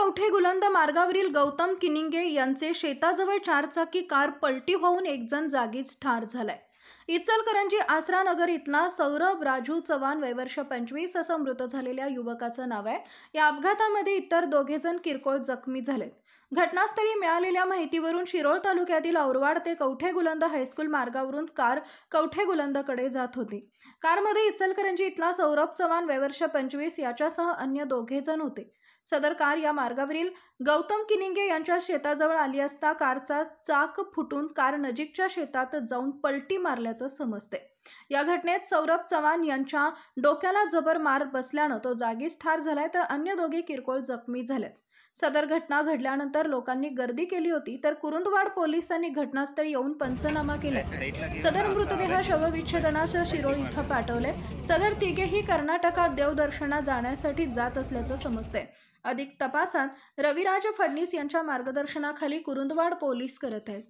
कवठे गुलंद मार्गावरील गौतम किनिंगे यांचे शेताजवळ चारचाकी कार पलटी होऊन एक जण जागीच ठार झालाय। इचलकरंजी आसरा नगर इथला सौरभ राजू चव्हाण वय वर्ष 25 असं मृत झालेल्या युवकाचं नाव आहे। या अपघातामध्ये इतर दोघे जण किरकोळ जखमी झालेत। घटनास्थळी मिळालेल्या माहितीवरून शिरोळ तालुक्यातील औरवाड ते कवठे गुलंद हायस्कूल मार्गावरून कार कवठे गुलंदकडे जात होती। कारमध्ये इचलकरंजी इथला सौरभ चव्हाण वय वर्ष 25 याच्यासह अन्य दोघे जण होते। सदर कार या मार्गावरील गौतम किनिंगे यांच्या शेताजवळ आली असता कारचा चाक फुटून कार नजीकच्या शेतात जाऊन पलटी मारल्याचं समजते। या घटनेत सौरभ चव्हाण यांच्या डोक्याला जबर मार बसल्यानं तो जागीच ठार झालाय, तर अन्य दोघे किरकोळ जखमी झालेत। सदर घटना घडल्यानंतर लोकांनी गर्दी केली होती, तर कुरुंदवाड पोलिसांनी घटनास्थळी येऊन पंचनामा केला। सदर मृतदेह शवविच्छेदनास शिरोळ इथं पाठवले। सदर तिघेही कर्नाटकात देवदर्शना जाण्यासाठी जात असल्याचं समजते। अधिक तपासात रविराज फडणीस यांच्या मार्गदर्शनाखाली कुरुंदवाड पोलीस करत आहेत।